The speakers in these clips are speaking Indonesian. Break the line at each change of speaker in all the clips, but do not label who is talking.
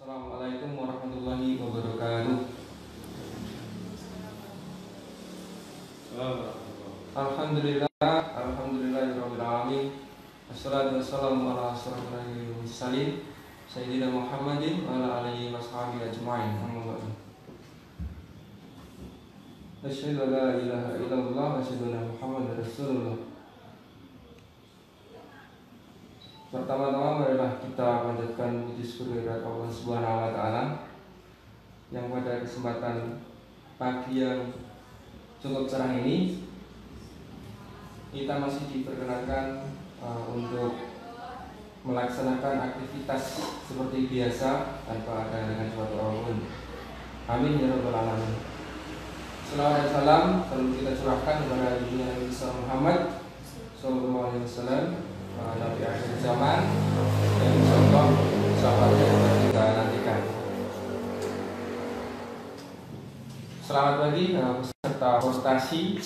Assalamualaikum warahmatullahi wabarakatuh. Alhamdulillahirabbil alamin. Wassalatu wassalamu ala asyrofil mursalin sayyidina Muhammadin wa ala alihi washabihi ajmain. Amma ba'du. Asyhadu an la ilaha illallah wa asyhadu anna Muhammadar Rasulullah. Pertama-tama marilah kita panjatkan puji syukur kehadirat Allah Subhanahu wa taala yang pada kesempatan pagi yang cukup cerah ini kita masih diperkenankan untuk melaksanakan aktivitas seperti biasa tanpa ada dengan suatu apapun. Amin ya rabbal alamin. Salawat dan salam selalu kita curahkan kepada Nabi Muhammad sallallahu alaihi wasallam, Nabi akhir zaman, dan insyaallah sahabatnya yang kita nantikan. Selamat pagi peserta prestasi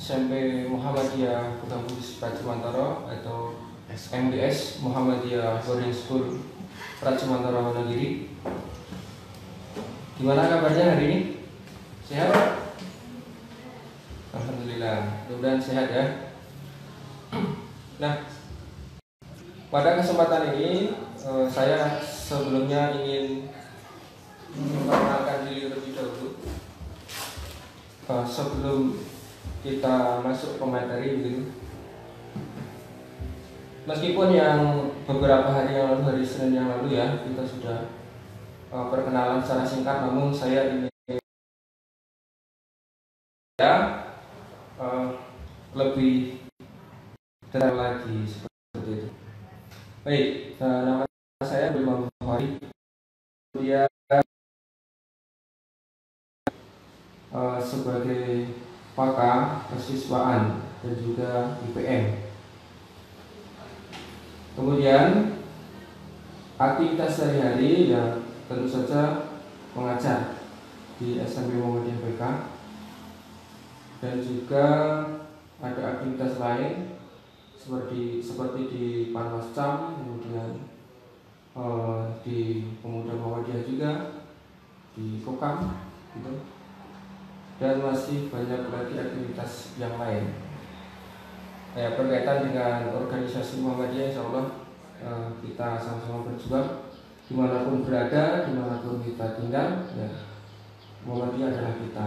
SMP Muhammadiyah Kota Bugis Pracimantoro atau MDS Muhammadiyah Boarding School Pracimantoro Wonogiri. Gimana kabarnya hari ini? Sehat? Alhamdulillah, mudah-mudahan sehat ya. Nah, pada kesempatan ini saya sebelumnya ingin memperkenalkan diri terlebih dahulu. Sebelum kita masuk ke materi begitu. Meskipun yang beberapa hari yang lalu, hari Senin yang lalu ya, kita sudah perkenalan secara singkat, namun saya ingin lebih detail lagi seperti itu. Baik, nama saya Imam Bukhari. Dia sebagai pakar kesiswaan dan juga IPM. Kemudian aktivitas sehari-hari ya tentu saja mengajar di SMP Muhammadiyah BK, dan juga ada aktivitas lain seperti di Panwascam, kemudian di Pemuda Muhammadiyah juga, di Kokam gitu. Dan masih banyak lagi aktivitas yang lain berkaitan dengan organisasi Muhammadiyah. Insya Allah kita sama-sama berjuang dimanapun berada, dimanapun kita tinggal ya, Muhammadiyah adalah kita.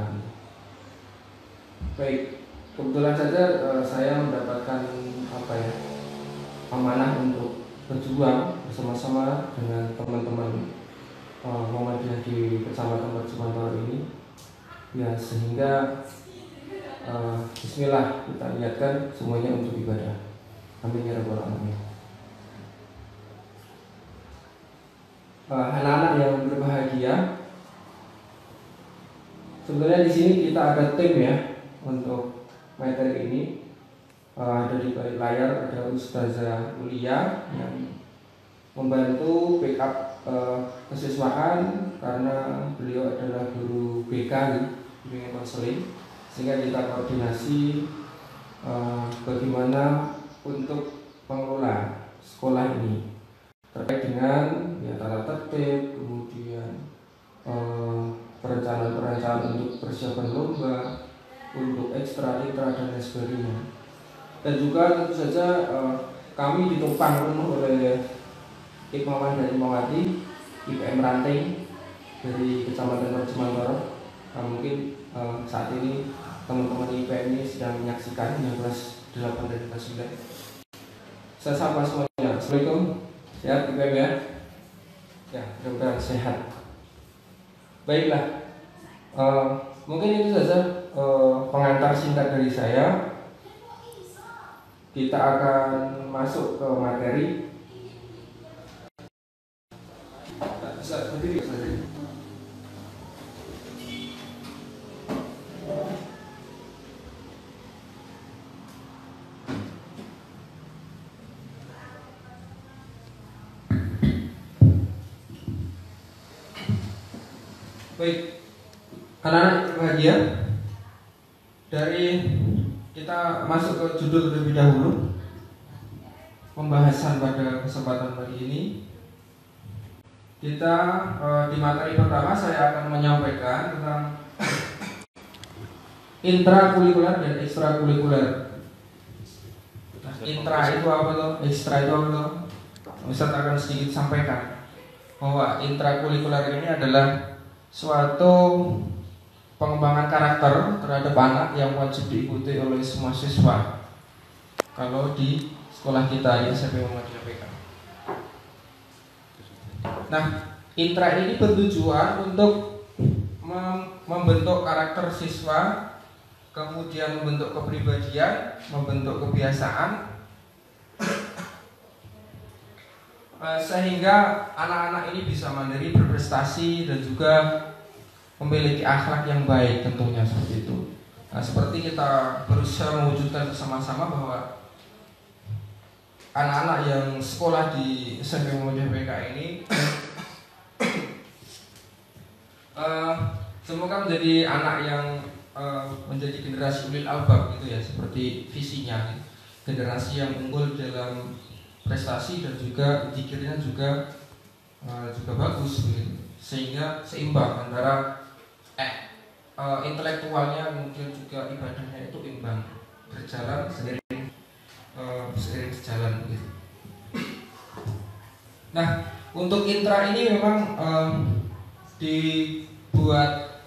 Baik, kebetulan saja saya mendapatkan amanah untuk berjuang bersama-sama dengan teman-teman Muhammadiyah di Kecamatan Pracimantoro ini. Ya, sehingga bismillah kita niatkan semuanya untuk ibadah. Amin ya rabbal alamin. Anak-anak yang berbahagia, sebenarnya di sini kita ada tim ya untuk materi ini. Ada di balik layar ada Ustazah Ulia yang membantu backup kesiswaan karena beliau adalah guru BK bimbingan konseling, sehingga kita koordinasi bagaimana untuk mengelola sekolah ini terkait dengan ya, tata tertib, kemudian perencanaan untuk persiapan lomba, untuk ekstra dan lain sebagainya. Dan juga tentu saja kami ditopang penuh oleh Imaman dan Imawati IPM Ranting dari Kecamatan Pracimantoro. Mungkin saat ini teman-teman IPM ini sedang menyaksikan yang kelas 8 dan kelas 9. Saya sapa semuanya. Assalamualaikum. Sehat IPM ya? Ya, mudah-mudahan sehat. Baiklah, mungkin itu saja pengantar singkat dari saya. Kita akan masuk ke materi. Bisa berdiri saja. Baik, anak-anak berbahagia, dari kita masuk ke judul terlebih dahulu. Pembahasan pada kesempatan pagi ini Kita di materi pertama saya akan menyampaikan tentang intrakurikuler dan ekstrakurikuler. Nah, intra itu apa tuh? Ekstra itu apa tuh? Ustaz akan sedikit sampaikan bahwa intrakurikuler ini adalah suatu pengembangan karakter terhadap anak yang wajib diikuti oleh semua siswa kalau di sekolah kita di SMP Muhammadiyah PK. Nah, intra ini bertujuan untuk membentuk karakter siswa, kemudian membentuk kepribadian, membentuk kebiasaan, sehingga anak-anak ini bisa mandiri, berprestasi, dan juga memiliki akhlak yang baik tentunya seperti itu. Nah, seperti kita berusaha mewujudkan bersama-sama bahwa anak-anak yang sekolah di SMP Muhammadiyah PK ini semoga menjadi anak yang menjadi generasi ulil albab gitu ya, seperti visinya, generasi yang unggul dalam prestasi dan juga zikirnya juga bagus gitu. Sehingga seimbang antara intelektualnya kemudian juga ibadahnya itu imbang, berjalan seiring sejalan gitu. Nah, untuk intra ini memang dibuat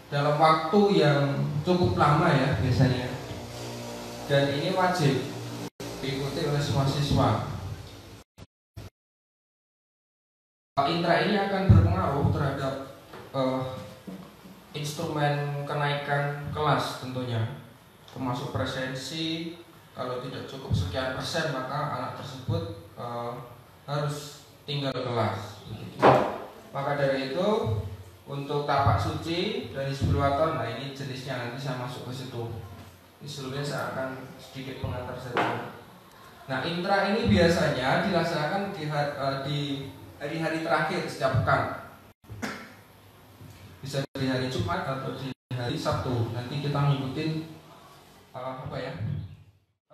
dalam waktu yang cukup lama ya biasanya, dan ini wajib diikuti oleh semua siswa. Intra ini akan berpengaruh terhadap instrumen kenaikan kelas tentunya, termasuk presensi. Kalau tidak cukup sekian persen maka anak tersebut harus tinggal kelas. Maka dari itu untuk tapak suci dan hizbul waton, nah ini jenisnya nanti saya masuk ke situ. Ini sebelumnya saya akan sedikit pengantar saja. Nah, intra ini biasanya dilaksanakan di hari-hari terakhir setiap pekan. Bisa di hari Jumat atau di hari Sabtu. Nanti kita ngikutin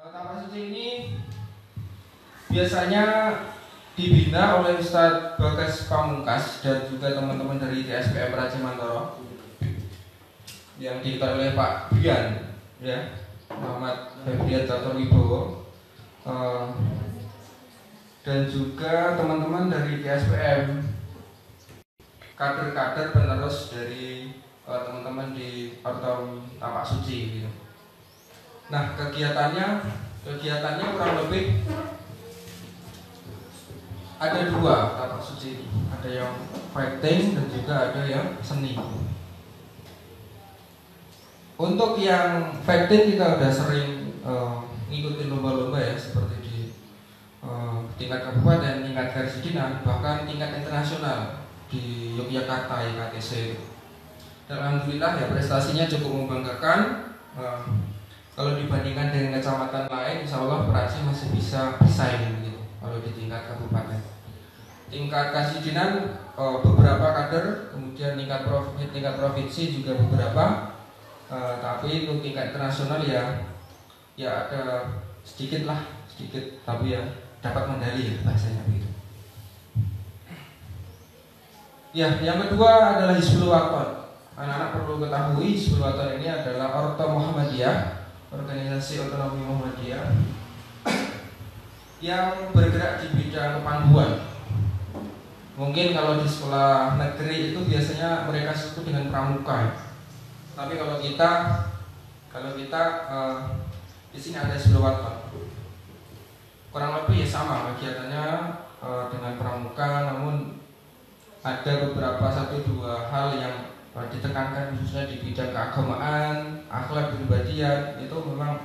tapak suci ini biasanya dibina oleh Ustadz Bagas Pamungkas dan juga teman-teman dari TSPM Raja Mantoro yang diketahui oleh Pak Bian, ya, Muhammad Febriat Tato Wibowo, dan juga teman-teman dari TSPM, kader-kader penerus dari teman-teman di Ortom Tapak Suci gitu. Nah, kegiatannya kurang lebih ada dua tapak suci ini. Ada yang fighting dan juga ada yang seni. Untuk yang fighting kita udah sering ngikutin lomba-lomba ya, seperti di tingkat kabupaten, tingkat karesidenan, bahkan tingkat internasional di Yogyakarta YKTC. Dan alhamdulillah ya prestasinya cukup membanggakan. Kalau dibandingkan dengan kecamatan lain, insya Allah Peraci masih bisa bersaing gitu. Kalau di tingkat kabupaten, tingkat karesidenan beberapa kader, kemudian tingkat provinsi juga beberapa, tapi untuk tingkat internasional ya ada sedikit, tapi ya dapat medali ya bahasanya begitu. Ya, yang kedua adalah hizbul waton. Anak-anak perlu ketahui hizbul waton ini adalah Ortom Muhammadiyah, organisasi otonomi Muhammadiyah yang bergerak di bidang kepanduan. Mungkin kalau di sekolah negeri itu biasanya mereka sebut dengan pramuka. Tapi kalau kita di sini ada hizbul waton. Kurang lebih ya sama kegiatannya dengan pramuka, namun ada beberapa 1-2 hal yang ditekankan khususnya di bidang keagamaan, akhlak kepribadian. Itu memang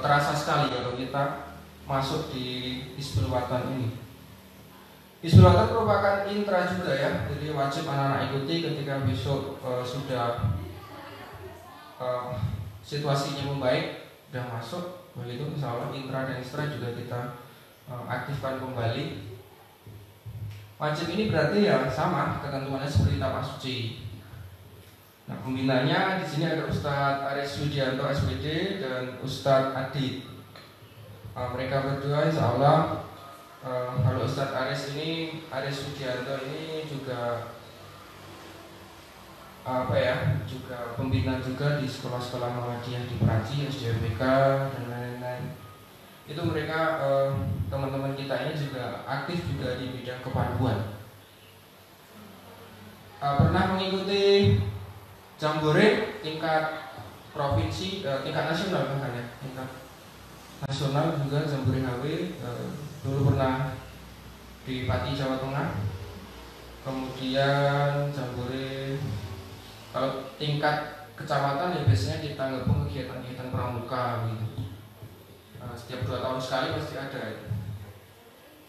terasa sekali kalau kita masuk di hizbul waton ini. Hizbul waton merupakan intra juga ya, jadi wajib anak-anak ikuti ketika besok sudah situasinya membaik, sudah masuk, begitu insya Allah intra dan ekstra juga kita aktifkan kembali. Wajib ini berarti ya sama ketentuannya seperti tapak suci. Nah, pembinanya di sini ada Ustadz Aris Widianto SPD dan Ustadz Adit. Mereka berdua insya Allah Kalau Ustadz Aris Sugianto ini juga juga pembina juga di sekolah-sekolah Muhammadiyah di Praji, SDMPK dan lain-lain. Itu mereka teman-teman kita ini juga aktif juga di bidang kepanduan. Pernah mengikuti Jambore tingkat provinsi, tingkat nasional bahkan ya, tingkat nasional juga Jambore HW. Dulu pernah di Pati, Jawa Tengah. Kemudian Jambore kalau tingkat kecamatan ya biasanya kita ngepung kegiatan-kegiatan pramuka gitu. Setiap 2 tahun sekali pasti ada ya.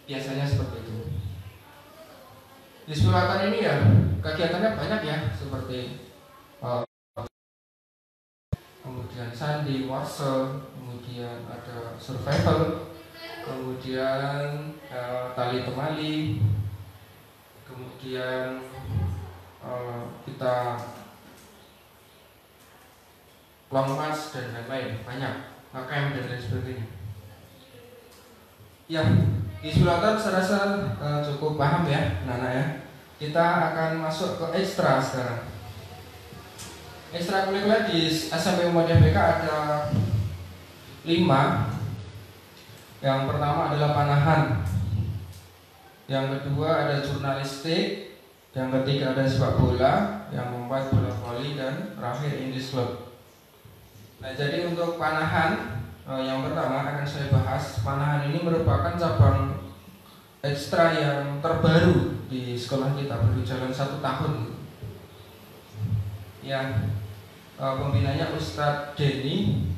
Biasanya seperti itu. Di Sulatan ini ya kegiatannya banyak ya, seperti kemudian sandi, warse, kemudian ada survival, kemudian tali temali, kemudian kita longmas dan lain-lain, banyak KKM dan lain sebagainya. Ya, di Sulatan saya rasa cukup paham ya, Nana ya. Kita akan masuk ke ekstra sekarang. Ekstrakurikuler di SMP Muhammadiyah BK ada 5. Yang pertama adalah panahan, yang kedua ada jurnalistik, yang ketiga ada sepak bola, yang keempat bola voli, dan terakhir English Club. Nah, jadi untuk panahan yang pertama akan saya bahas. Panahan ini merupakan cabang ekstra yang terbaru di sekolah kita, berjalan 1 tahun. Yang pembinanya Ustadz Denny,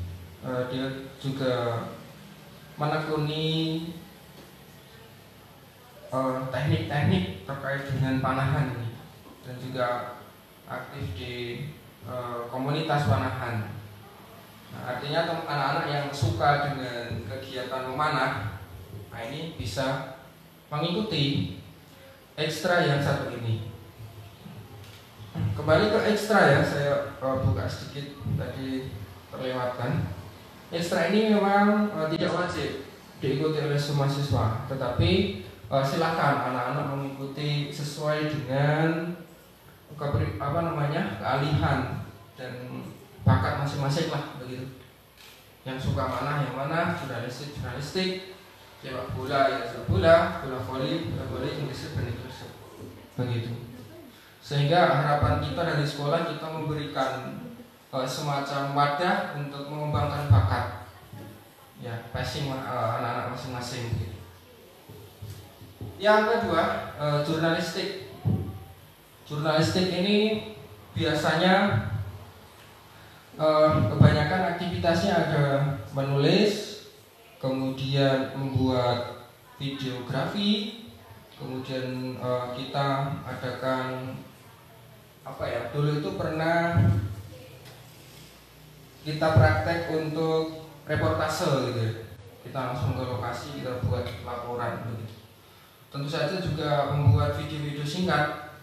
dia juga menekuni teknik-teknik terkait dengan panahan ini, dan juga aktif di komunitas panahan. Nah, artinya anak-anak yang suka dengan kegiatan memanah, nah ini bisa mengikuti ekstra yang satu ini. Kembali ke ekstra ya, saya buka sedikit tadi terlewatkan. Ekstra ini memang tidak wajib diikuti oleh semua siswa, tetapi silakan anak-anak mengikuti sesuai dengan keahlian dan bakat masing-masing lah begitu. Yang suka mana yang mana, jurnalistik, sepak bola ya sepak bola, bola voli, Inggris dan Inggris begitu. Sehingga harapan kita dari sekolah, kita memberikan semacam wadah untuk mengembangkan bakat ya, passing anak-anak masing-masing gitu. Yang kedua, jurnalistik. Jurnalistik ini biasanya kebanyakan aktivitasnya ada menulis, kemudian membuat videografi, kemudian kita adakan dulu itu pernah kita praktek untuk reportase gitu ya. Kita langsung ke lokasi, kita buat laporan gitu. Tentu saja juga membuat video-video singkat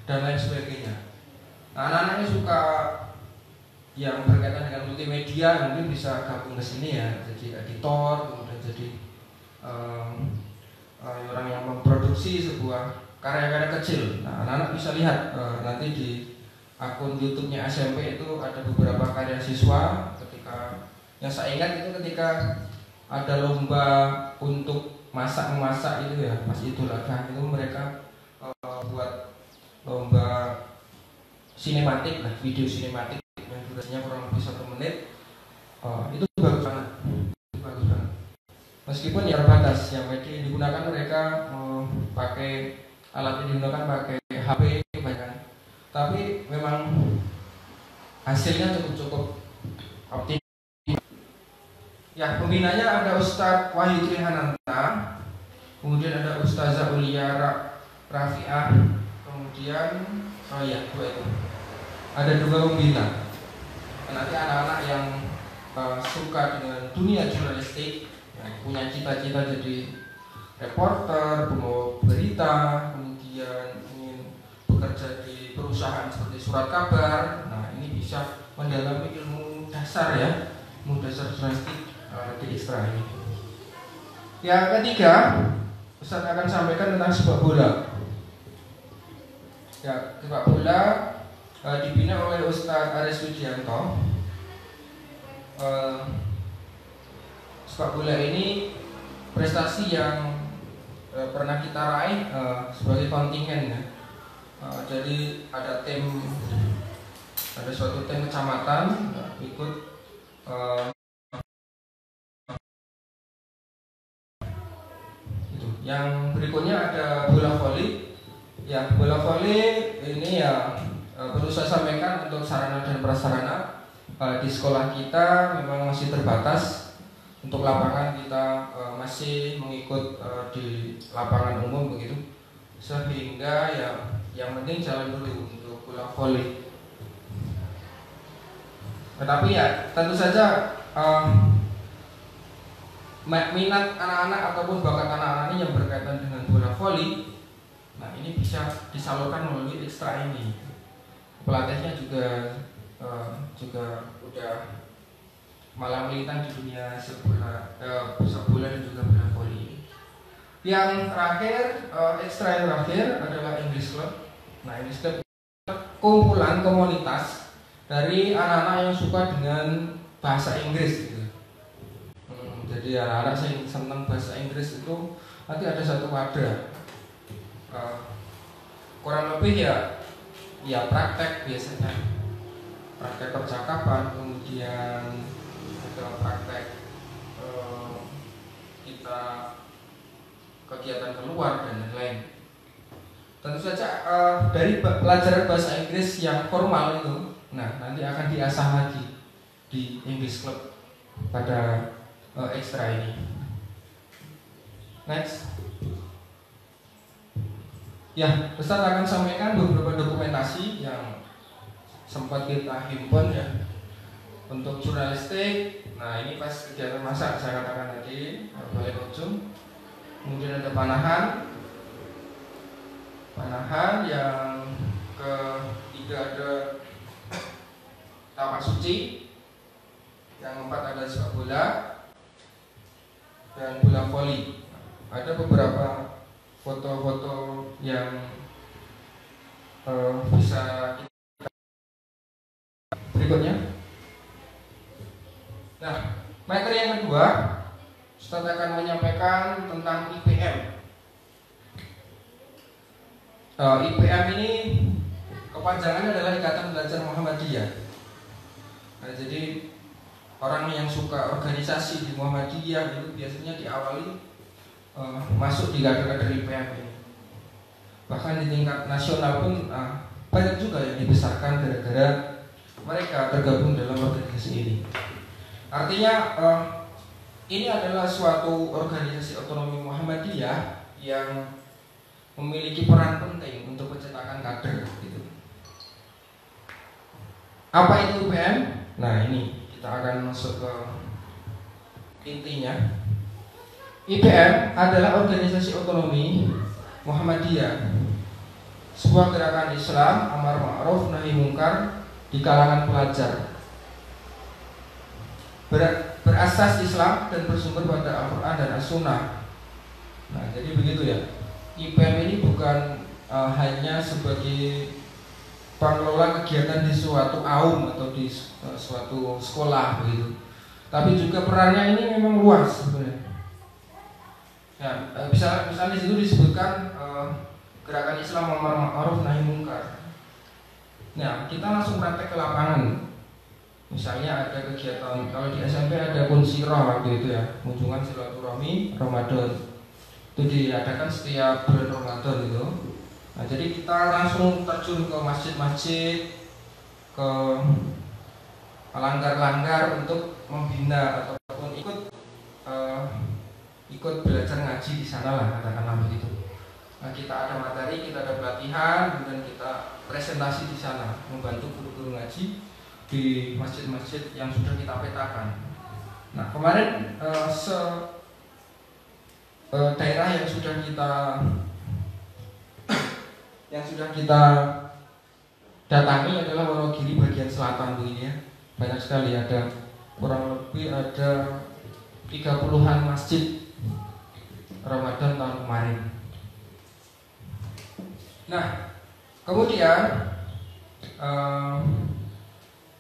dan lain sebagainya. Nah, anak-anak ini suka yang berkaitan dengan multimedia, mungkin bisa gabung ke sini ya, jadi editor, kemudian jadi orang yang memproduksi sebuah karya-karya kecil. Nah, anak-anak bisa lihat nanti di akun YouTube-nya SMP itu ada beberapa karya siswa. Ketika yang saya ingat itu ketika ada lomba untuk memasak itu ya, Mas Idul Adha itu mereka buat lomba sinematik lah, video sinematik yang durasinya kurang lebih 1 menit. Itu bagus banget, meskipun ya terbatas. Yang digunakan mereka pakai alat yang digunakan pakai HP kebanyakan, tapi memang hasilnya cukup optimal. Ya, pembinanya ada Ustadz Wahyu Trihananta, kemudian ada Ustazah Ulia Rafiah, kemudian dua itu. Ada 2 pembina. Nanti anak-anak yang suka dengan dunia jurnalistik, yang punya cita-cita jadi reporter, pembawa berita, kemudian ingin bekerja di perusahaan seperti surat kabar. Nah, ini bisa mendalami ilmu dasar ya, ilmu dasar jurnalistik di ekstra ini. Yang ketiga, Ustaz akan sampaikan tentang sepak bola. Ya, sepak bola dibina oleh Ustaz Aris Widianto. Sepak bola ini prestasi yang pernah kita raih sebagai kontingen ya. Jadi ada suatu tim kecamatan ikut itu. Yang berikutnya ada bola voli. Ya, bola voli ini ya perlu saya sampaikan untuk sarana dan prasarana di sekolah kita memang masih terbatas. Untuk lapangan kita masih mengikut di lapangan umum begitu, sehingga ya yang penting jalan dulu untuk bola voli. Tetapi ya tentu saja minat anak-anak ataupun bakat anak-anak ini yang berkaitan dengan bola voli, nah ini bisa disalurkan melalui ekstra ini. Pelatihnya juga udah malah melintang di dunia sepak bola dan juga bola voli. Yang terakhir, ekstra yang terakhir adalah English Club. Nah, English Club kumpulan komunitas dari anak-anak yang suka dengan bahasa Inggris gitu. Jadi anak-anak yang senang bahasa Inggris itu nanti ada satu wadah. Kurang lebih ya praktek biasanya, praktek percakapan, kemudian praktek kita kegiatan keluar dan lain-lain. Tentu saja dari pelajaran bahasa Inggris yang formal itu, nah nanti akan diasah lagi di English Club pada ekstra ini. Next. Ya, Ustaz akan sampaikan beberapa dokumentasi yang sempat kita himpun ya untuk jurnalistik. Nah ini pas kegiatan masak saya katakan tadi balik ujung. Kemudian ada panahan yang ketiga ada tapak suci, yang keempat ada sepak bola dan bola voli. Ada beberapa foto-foto yang bisa kita berikutnya. Nah, materi yang kedua, Ustaz akan menyampaikan tentang IPM. IPM ini kepanjangannya adalah Ikatan Pelajar Muhammadiyah. Nah, jadi orang yang suka organisasi di Muhammadiyah itu biasanya diawali masuk di kader-kader IPM ini. Bahkan di tingkat nasional pun banyak juga yang dibesarkan gara-gara mereka tergabung dalam organisasi ini. Artinya ini adalah suatu organisasi otonomi Muhammadiyah yang memiliki peran penting untuk pencetakan kader gitu. Apa itu IPM? Nah ini kita akan masuk ke intinya. IPM adalah organisasi otonomi Muhammadiyah, sebuah gerakan Islam amar ma'ruf nahi mungkar di kalangan pelajar. Berasas Islam dan bersumber pada Al-Quran dan As-Sunnah. Nah jadi begitu ya. IPM ini bukan hanya sebagai pengelola kegiatan di suatu aum atau di suatu sekolah begitu, tapi juga perannya ini memang luas sebenarnya. Ya, bisa di situ disebutkan gerakan Islam amar ma'ruf nahi mungkar. Nah kita langsung praktek ke lapangan. Misalnya ada kegiatan, kalau di SMP ada kunsirah waktu itu ya, kunjungan silaturahmi Ramadan. Itu diadakan setiap bulan Ramadan itu. Nah, jadi kita langsung terjun ke masjid-masjid, ke langgar-langgar untuk membina ataupun ikut belajar ngaji di sana lah, katakanlah begitu. Nah, kita ada materi, kita ada pelatihan, kemudian kita presentasi di sana, membantu guru-guru ngaji di masjid-masjid yang sudah kita petakan. Nah kemarin daerah yang sudah kita datangi adalah Wonogiri bagian selatan begini ya. Banyak sekali, ada kurang lebih ada 30-an masjid Ramadan tahun kemarin. Nah, kemudian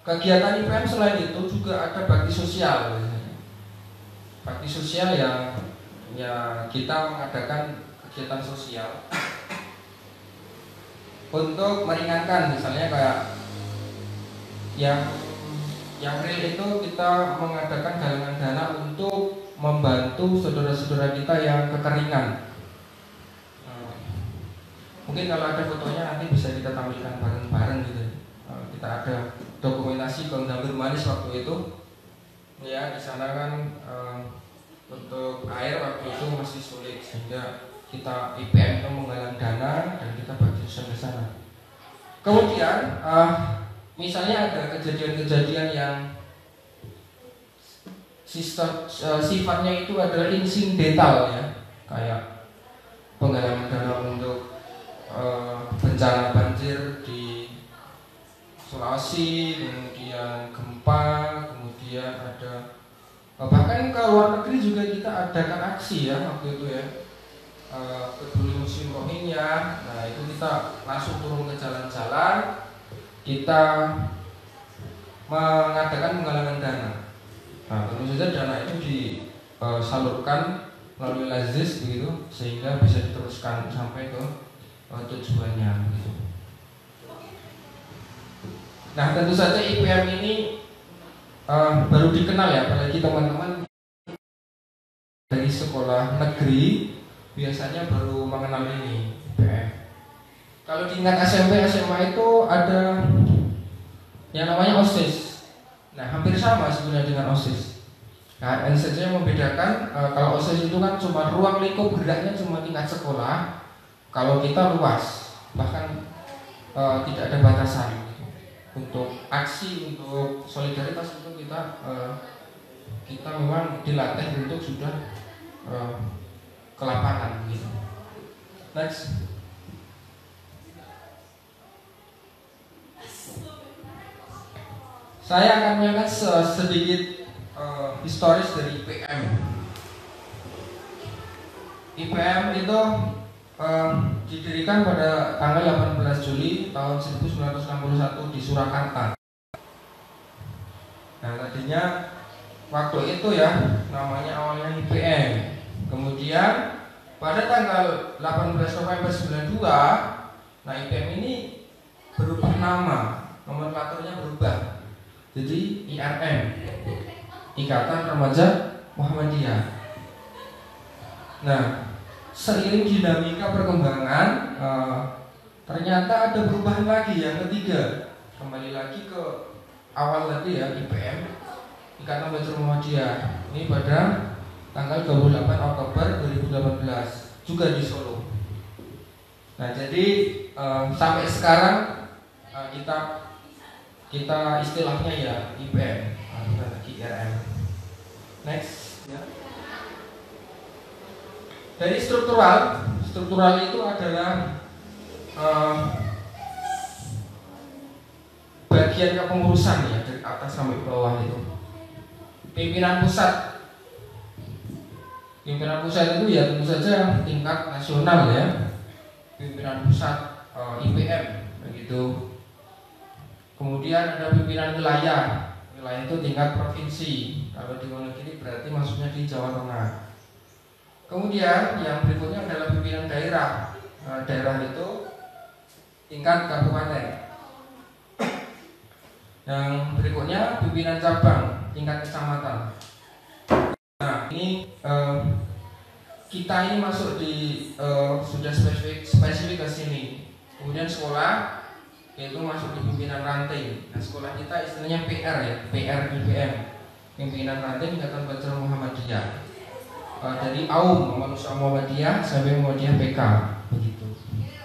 kegiatan IPM selain itu juga ada bakti sosial. Bakti sosial yang ya kita mengadakan kegiatan sosial untuk meringankan, misalnya kayak yang real itu kita mengadakan galangan dana untuk membantu saudara-saudara kita yang kekeringan. Mungkin kalau ada fotonya nanti bisa kita tampilkan bareng-bareng gitu. Kita ada dokumentasi Bang Dambir Manis waktu itu. Ya, di sana kan untuk air waktu itu masih sulit, sehingga kita IPM itu menggalang dana dan kita bagi di sana. Kemudian misalnya ada kejadian-kejadian yang sifatnya itu adalah insidental ya, kayak penggalangan dana untuk bencana banjir di Sulawesi, kemudian gempa, kemudian ada bahkan ke luar negeri juga kita adakan aksi ya waktu itu ya, peduli musim Rohingya. Nah itu kita langsung turun ke jalan-jalan, kita mengadakan penggalangan dana. Nah tentu saja dana itu disalurkan melalui Lazis begitu, sehingga bisa diteruskan sampai ke tujuannya begitu. Nah tentu saja IPM ini baru dikenal ya, apalagi teman-teman dari sekolah negeri biasanya baru mengenal ini IPM. Kalau di tingkat SMP, SMA itu ada yang namanya OSIS. Nah hampir sama sebenarnya dengan OSIS. Nah, saja yang membedakan kalau OSIS itu kan cuma ruang lingkup geraknya cuma tingkat sekolah. Kalau kita luas, bahkan tidak ada batasan. Untuk aksi, untuk solidaritas itu kita memang dilatih untuk sudah ke lapangan gitu. Next. Saya akan menyampaikan sedikit historis dari IPM. IPM itu didirikan pada tanggal 18 Juli tahun 1961 di Surakarta. Nah tadinya waktu itu ya namanya awalnya IPM. Kemudian pada tanggal 18 November 92, nah IPM ini berubah nama, nomenklaturnya berubah. Jadi IRM, Ikatan Remaja Muhammadiyah. Nah seiring dinamika perkembangan, ternyata ada perubahan lagi yang ketiga, kembali lagi ke awal tadi ya IPM, Ikatan Remaja Muhammadiyah. Ini pada tanggal 28 Oktober 2018 juga di Solo. Nah jadi sampai sekarang kita istilahnya ya IPM, bukan lagi IRM. Next ya. Dari struktural itu adalah bagian kepengurusan ya, dari atas sampai bawah itu. Pimpinan pusat itu ya tentu saja tingkat nasional ya. Pimpinan pusat IPM begitu. Kemudian ada pimpinan wilayah itu tingkat provinsi. Kalau di Wonogiri berarti maksudnya di Jawa Tengah. Kemudian yang berikutnya adalah pimpinan daerah. Daerah itu tingkat kabupaten. Yang berikutnya pimpinan cabang tingkat kecamatan. Nah ini kita ini masuk di sudah spesifik ke sini. Kemudian sekolah yaitu masuk di pimpinan ranting. Nah sekolah kita istilahnya PR ya, PR IPM, pimpinan ranting Ikatan Belajar Muhammadiyah. Dari AUM Manusia Muhammadiyah sampai Muhammadiyah PK begitu.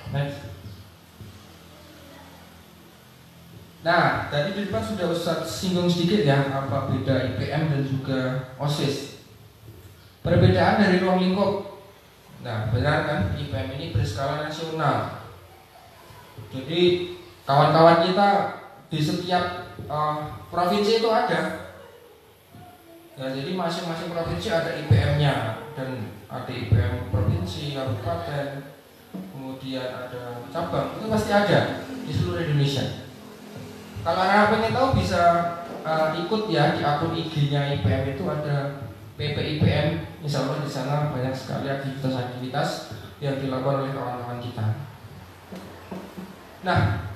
Next. Nah tadi di depan sudah Ustaz singgung sedikit ya apa beda IPM dan juga OSIS. Perbedaan dari ruang lingkup. Nah benar kan IPM ini berskala nasional. Jadi kawan-kawan kita di setiap provinsi itu ada. Ya, jadi masing-masing provinsi ada IPM-nya, dan ada IPM provinsi, kabupaten, kemudian ada cabang, itu pasti ada di seluruh Indonesia. Kalau anak pengen tahu bisa ikut ya di akun IG-nya IPM, itu ada PPIPM. Insya Allah di sana banyak sekali aktivitas-aktivitas yang dilakukan oleh kawan-kawan kita. Nah,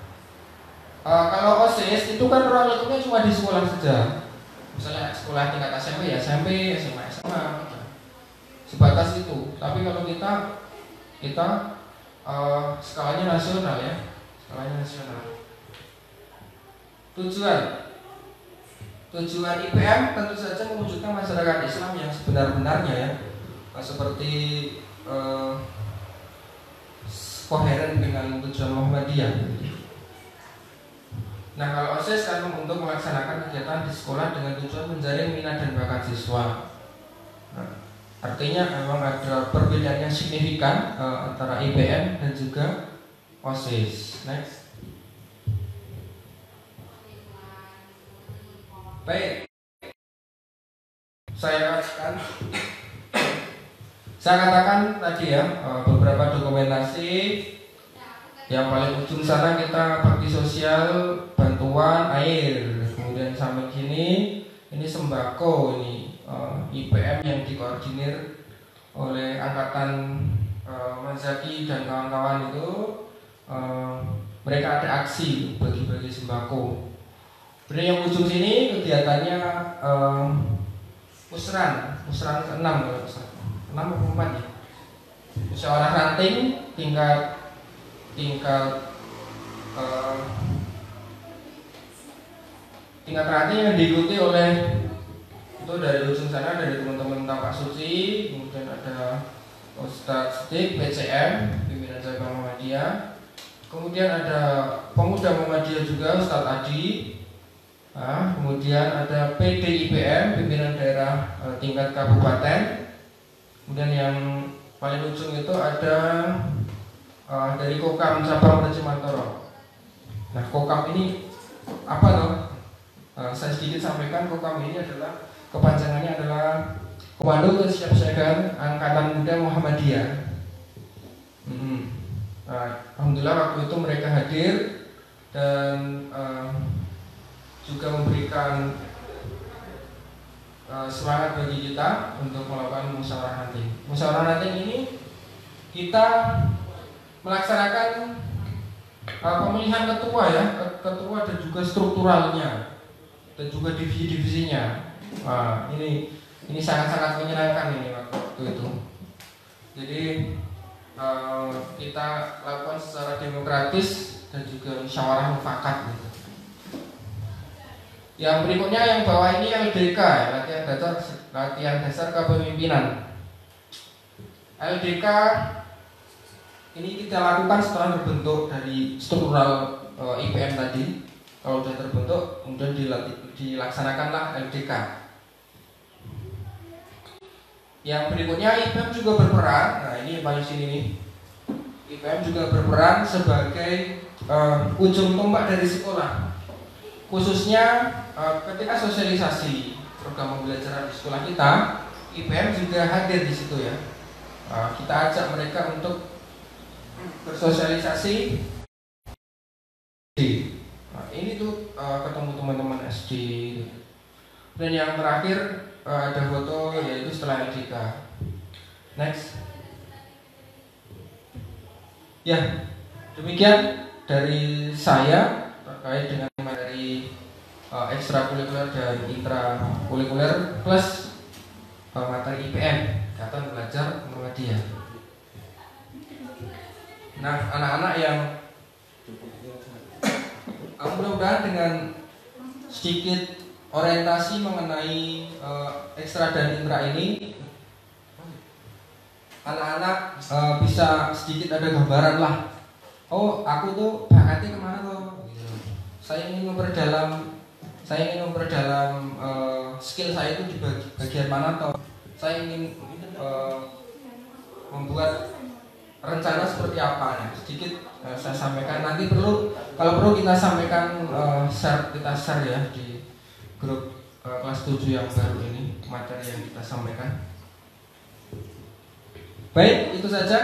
kalau OSIS itu kan ruang lingkupnya cuma di sekolah saja. Misalnya sekolah tingkat SMP ya SMP, SMA, SMA, sebatas itu. Tapi kalau kita skalanya nasional ya, skalanya nasional. Tujuan IPM tentu saja mewujudkan masyarakat Islam yang sebenar-benarnya ya, seperti koheren dengan tujuan Muhammadiyah. Nah, kalau OSIS kan untuk melaksanakan kegiatan di sekolah dengan tujuan menjaring minat dan bakat siswa. Nah, artinya memang ada perbedaan yang signifikan antara IPM dan juga OSIS. Next. Baik. Saya katakan tadi ya, beberapa dokumentasi. Yang paling ujung sana kita bakti sosial, bantuan air, kemudian sampai sini ini sembako, ini IPM yang dikoordinir oleh angkatan Mas Zaki dan kawan-kawan itu. Mereka ada aksi bagi-bagi sembako. Kemudian yang ujung sini kegiatannya musran ke-6 kalau 6 atau 4 ya. Musyawarah ranting tingkat ranting yang diikuti oleh itu dari ujung sana, dari teman-teman Tapak Suci, kemudian ada Ustadz Stik, PCM, pimpinan Jaga Muhammadiyah, kemudian ada pemuda Muhammadiyah juga Ustadz Adi, kemudian ada PDIPM, pimpinan daerah tingkat kabupaten, kemudian yang paling ujung itu ada dari Kokam cabang Rejimantoro. Nah, Kokam ini apa toh? Saya sedikit sampaikan, Kokam ini adalah kepanjangannya adalah Komando Kesiapsiagaan Angkatan Muda Muhammadiyah. Alhamdulillah waktu itu mereka hadir dan juga memberikan semangat bagi kita untuk melakukan musyawarah ranting. Musyawarah ranting ini kita melaksanakan pemilihan ketua ya, ketua dan juga strukturalnya dan juga divisi-divisinya. Ini sangat-sangat menyenangkan ini waktu itu. Jadi kita lakukan secara demokratis dan juga musyawarah mufakat gitu. Yang berikutnya yang bawah ini LDK ya, latihan dasar kepemimpinan. LDK ini kita lakukan setelah terbentuk dari struktural IPM tadi. Kalau sudah terbentuk, kemudian dilaksanakanlah LDK. Yang berikutnya IPM juga berperan. Nah, ini yang paling sini nih. IPM juga berperan sebagai ujung tombak dari sekolah. Khususnya ketika sosialisasi program pembelajaran di sekolah kita, IPM juga hadir di situ ya. Kita ajak mereka untuk bersosialisasi. Ini tuh ketemu teman-teman SD. Dan yang terakhir ada foto yaitu setelah LDK. Next. Ya, demikian dari saya terkait dengan materi ekstrakurikuler dan intrakurikuler plus materi IPM, Ikatan Belajar Muhammadiyah. Nah, anak-anak yang mudah-mudahan dengan sedikit orientasi mengenai ekstra dan intra ini, anak-anak bisa sedikit ada gambaran lah. Oh, aku tuh bakatnya kemana tuh? Saya ingin memperdalam skill saya itu di bagian mana toh? Saya ingin membuat rencana seperti apa nih? Sedikit saya sampaikan. Nanti kalau perlu kita sampaikan kita share ya di grup kelas 7 yang baru ini. materi yang kita sampaikan. Baik, itu saja.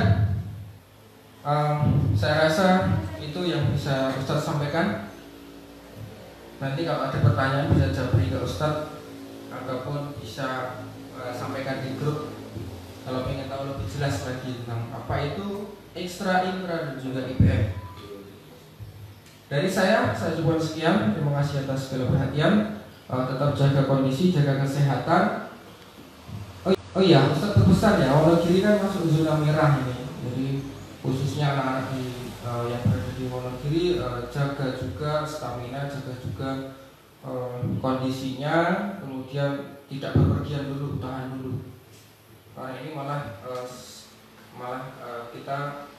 Saya rasa itu yang bisa Ustadz sampaikan. Nanti kalau ada pertanyaan bisa japri ke Ustadz ataupun bisa sampaikan di grup kalau ingin tahu lebih jelas lagi tentang apa itu ekstra, intra, dan juga IPM. Dari saya cukupkan sekian. Terima kasih atas segala perhatian. Tetap jaga kondisi, jaga kesehatan. Oh iya, Ustadz berpesan ya, Wonogiri kan masuk zona merah ini. Jadi khususnya anak-anak yang berada di Wonogiri, jaga juga stamina, jaga juga kondisinya, kemudian tidak bepergian dulu, tahan dulu. Karena ini malah kita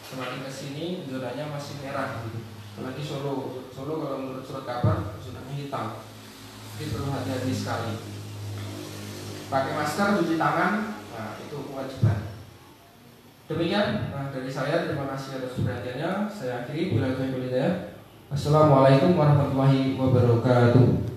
semakin kesini zonanya masih merah gitu. Apalagi Solo kalau menurut surat kabar zonanya hitam. Jadi perlu hati-hati sekali. Pakai masker, cuci tangan, nah itu kewajiban. Demikian dari saya, terima kasih atas perhatiannya. Saya akhiri, bila saya. Assalamualaikum warahmatullahi wabarakatuh.